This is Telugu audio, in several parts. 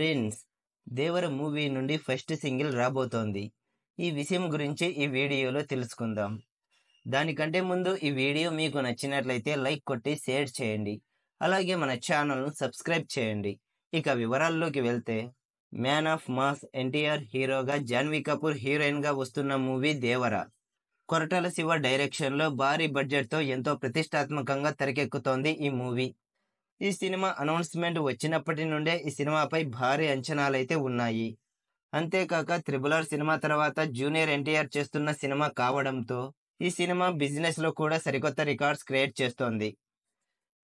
ఫ్రెండ్స్, దేవర మూవీ నుండి ఫస్ట్ సింగిల్ రాబోతోంది. ఈ విషయం గురించి ఈ వీడియోలో తెలుసుకుందాం. దానికంటే ముందు ఈ వీడియో మీకు నచ్చినట్లయితే లైక్ కొట్టి షేర్ చేయండి. అలాగే మన ఛానల్ను సబ్స్క్రైబ్ చేయండి. ఇక వివరాల్లోకి వెళ్తే, మ్యాన్ ఆఫ్ మాస్ ఎన్టీఆర్ హీరోగా, జాన్వీ కపూర్ హీరోయిన్గా వస్తున్న మూవీ దేవర. కొరటాల శివ డైరెక్షన్లో భారీ బడ్జెట్తో ఎంతో ప్రతిష్టాత్మకంగా తెరకెక్కుతోంది ఈ మూవీ. ఈ సినిమా అనౌన్స్మెంట్ వచ్చినప్పటి నుండే ఈ సినిమాపై భారీ అంచనాలైతే ఉన్నాయి. అంతేకాక RRR సినిమా తర్వాత జూనియర్ ఎన్టీఆర్ చేస్తున్న సినిమా కావడంతో ఈ సినిమా బిజినెస్ లో కూడా సరికొత్త రికార్డ్స్ క్రియేట్ చేస్తోంది.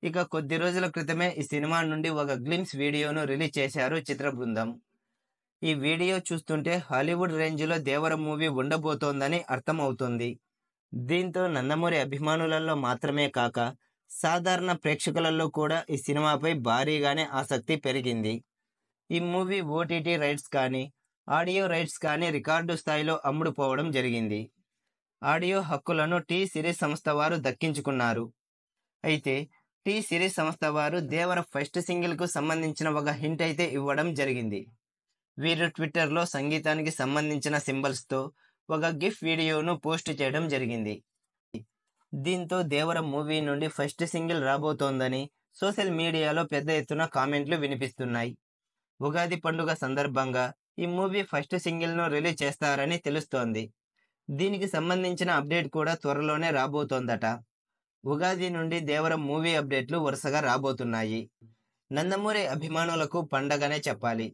ఇక కొద్ది రోజుల క్రితమే ఈ సినిమా నుండి ఒక గ్లిమ్స్ వీడియోను రిలీజ్ చేశారు చిత్ర బృందం. ఈ వీడియో చూస్తుంటే హాలీవుడ్ రేంజ్ లో దేవర మూవీ ఉండబోతోందని అర్థం అవుతుంది. దీంతో నందమూరి అభిమానులలో మాత్రమే కాక సాధారణ ప్రేక్షకులలో కూడా ఈ సినిమాపై భారీగానే ఆసక్తి పెరిగింది. ఈ మూవీ ఓటీటీ రైట్స్ కానీ, ఆడియో రైట్స్ కానీ రికార్డు స్థాయిలో అమ్ముడుపోవడం జరిగింది. ఆడియో హక్కులను టీ సిరీస్ సంస్థ వారు దక్కించుకున్నారు. అయితే టీ సిరీస్ సంస్థ వారు దేవర ఫస్ట్ సింగిల్ కు సంబంధించిన ఒక హింట్ అయితే ఇవ్వడం జరిగింది. వీరు ట్విట్టర్లో సంగీతానికి సంబంధించిన సింబల్స్ తో ఒక గిఫ్ వీడియోను పోస్ట్ చేయడం జరిగింది. దీంతో దేవర మూవీ నుండి ఫస్ట్ సింగిల్ రాబోతోందని సోషల్ మీడియాలో పెద్ద ఎత్తున కామెంట్లు వినిపిస్తున్నాయి. ఉగాది పండుగ సందర్భంగా ఈ మూవీ ఫస్ట్ సింగిల్ ను రిలీజ్ చేస్తారని తెలుస్తోంది. దీనికి సంబంధించిన అప్డేట్ కూడా త్వరలోనే రాబోతోందట. ఉగాది నుండి దేవర మూవీ అప్డేట్లు వరుసగా రాబోతున్నాయి. నందమూరి అభిమానులకు పండగనే చెప్పాలి.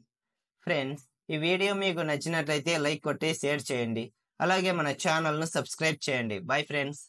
ఫ్రెండ్స్, ఈ వీడియో మీకు నచ్చినట్లయితే లైక్ కొట్టి షేర్ చేయండి. అలాగే మన ఛానల్ను సబ్స్క్రైబ్ చేయండి. Bye friends.